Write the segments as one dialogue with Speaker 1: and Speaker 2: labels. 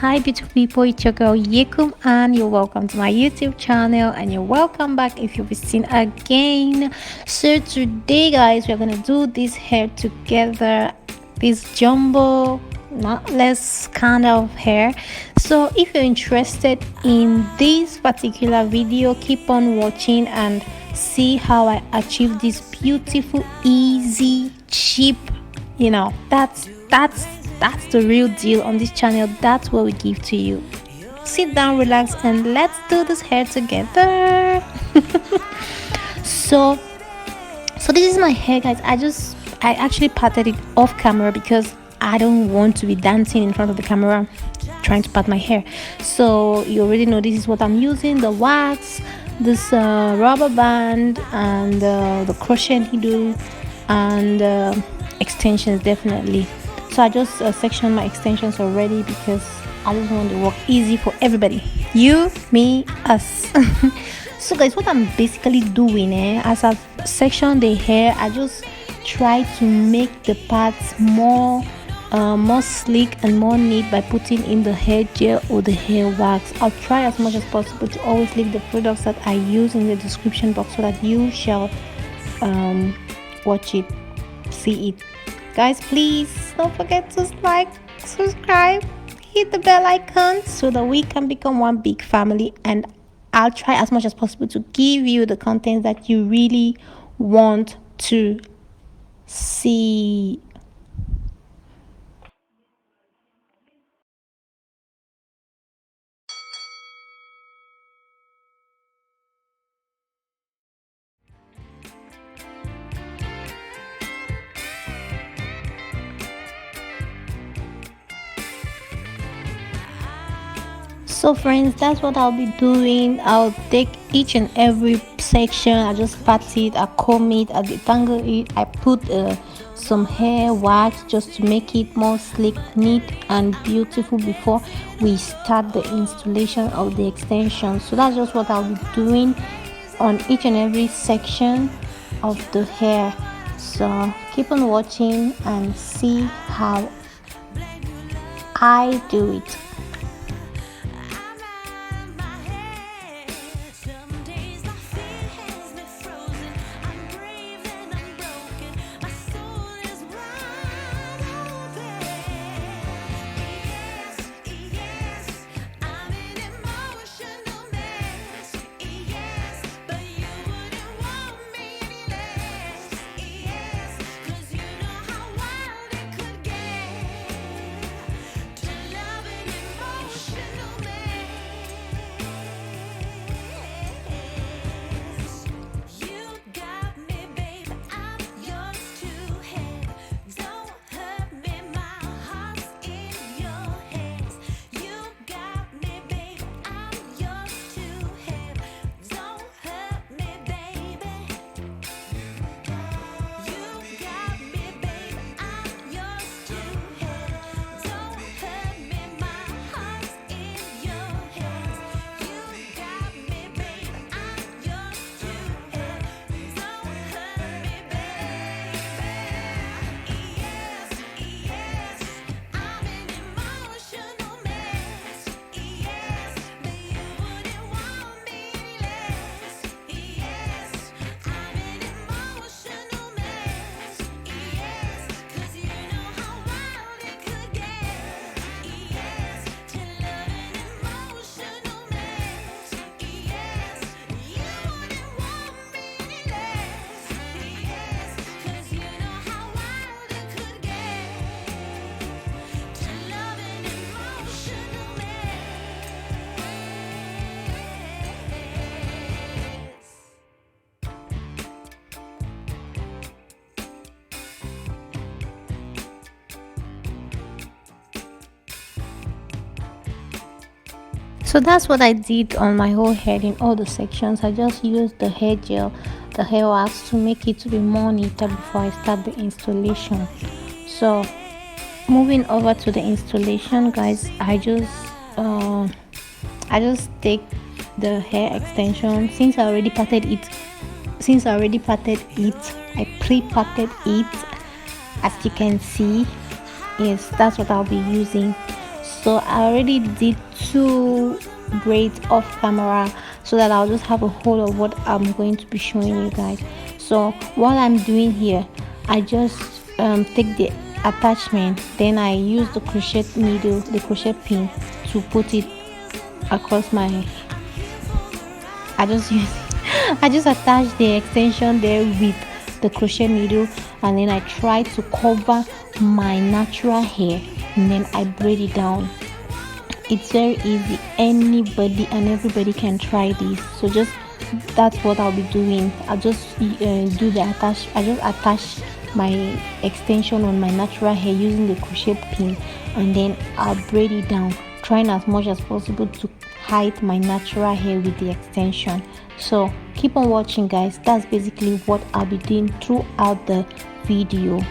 Speaker 1: Hi beautiful people, it's your girl Yekum and you're welcome to my YouTube channel and you're welcome back if you've seen again. So today guys, we're gonna do this hair together, this jumbo knotless kind of hair. So if you're interested in this particular video, keep on watching and see how I achieve this beautiful, easy, cheap, that's the real deal on this channel. That's what we give to you. Sit down, relax, and let's do this hair together. so this is my hair guys. I actually parted it off camera because I don't want to be dancing in front of the camera trying to part my hair. So you already know this is what I'm using: the wax, this rubber band, and the crochet needle, and extensions definitely. So I just sectioned my extensions already because I just want to work easy for everybody, you, me, us. So guys, what I'm basically doing, as I've sectioned the hair, I just try to make the parts more sleek and more neat by putting in the hair gel or the hair wax. I'll try as much as possible to always leave the products that I use in the description box so that you shall watch it, see it. Guys, please don't forget to like, subscribe, hit the bell icon so that we can become one big family, and I'll try as much as possible to give you the content that you really want to see. So friends, that's what I'll be doing. I'll take each and every section, I just pat it, I comb it, I detangle it, I put some hair wax just to make it more sleek, neat and beautiful before we start the installation of the extension. So that's just what I'll be doing on each and every section of the hair. So keep on watching and see how I do it. So that's what I did on my whole head in all the sections. I just used the hair gel, the hair wax to make it to be more neater before I start the installation. So moving over to the installation guys, I just take the hair extension. Since I already parted it, I pre-parted it, as you can see. Yes, that's what I'll be using. So I already did 2 braids off camera, so that I'll just have a whole of what I'm going to be showing you guys. So what I'm doing here, I just take the attachment, then I use the crochet needle, the crochet pin, to put it across my, I just attach the extension there with the crochet needle, and then I try to cover my natural hair, and then I braid it down. It's very easy. Anybody and everybody can try this. So just, that's what I'll be doing. I'll just do the attach. I just attach my extension on my natural hair using the crochet pin, and then I'll braid it down, trying as much as possible to hide my natural hair with the extension. So keep on watching, guys. That's basically what I'll be doing throughout the video.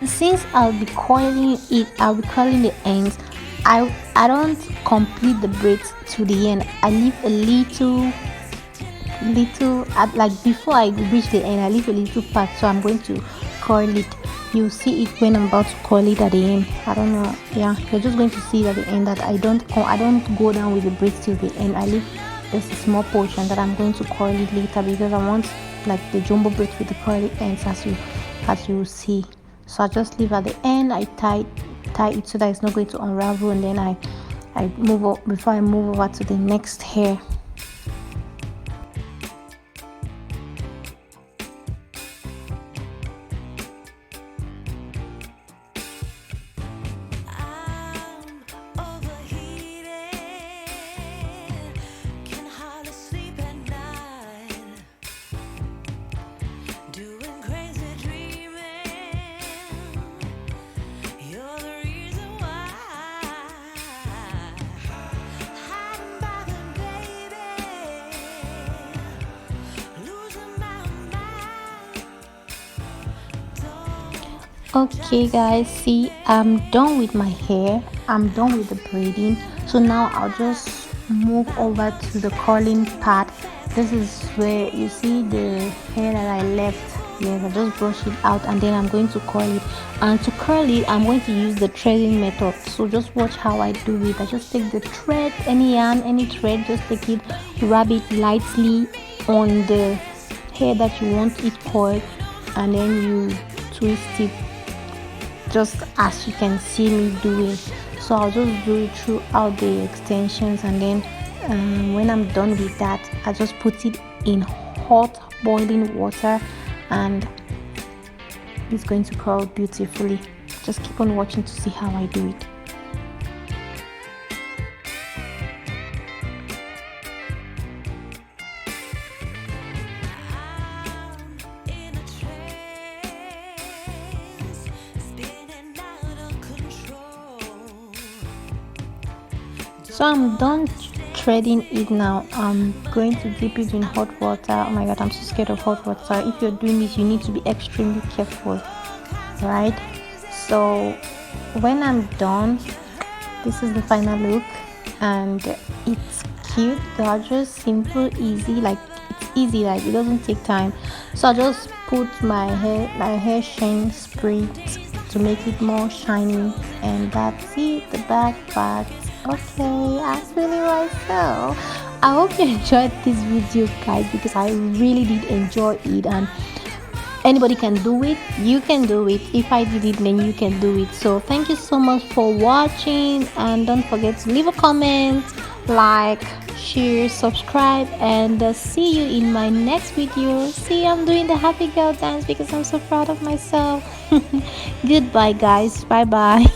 Speaker 1: Since I'll be coiling the ends, I don't complete the braids to the end. I leave a little like before I reach the end, I leave a little part, so I'm going to coil it. You'll see it when I'm about to coil it at the end. I don't know, yeah, you're just going to see it at the end that I don't go down with the braids till the end. I leave just a small portion that I'm going to coil it later, because I want like the jumbo braids with the coily ends, as you see. So I just leave at the end. I tie it so that it's not going to unravel, and then I move up before I move over to the next hair. Okay guys, see, I'm done with my hair. I'm done with the braiding. So now I'll just move over to the curling part. This is where you see the hair that I left. Yes, I just brush it out, and then I'm going to curl it. And to curl it, I'm going to use the threading method. So just watch how I do it. I just take the thread, any yarn, any thread, just take it, rub it lightly on the hair that you want it coiled, and then you twist it just as you can see me doing. So I'll just do it throughout the extensions, and then when I'm done with that, I just put it in hot boiling water, and it's going to curl beautifully. Just keep on watching to see how I do it. So I'm done threading it now. I'm going to dip it in hot water. Oh my god, I'm so scared of hot water. If you're doing this, you need to be extremely careful, right? So when I'm done, this is the final look, and it's cute, gorgeous, simple, easy. Like it's easy, like it doesn't take time. So I just put my hair shine spray to make it more shiny, and that's it, the back part. Okay, ask really myself. I hope you enjoyed this video, guys, because I really did enjoy it, and anybody can do it. You can do it. If I did it, then you can do it. So thank you so much for watching, and don't forget to leave a comment, like, share, subscribe, and see you in my next video. See, I'm doing the happy girl dance because I'm so proud of myself. Goodbye, guys. Bye bye.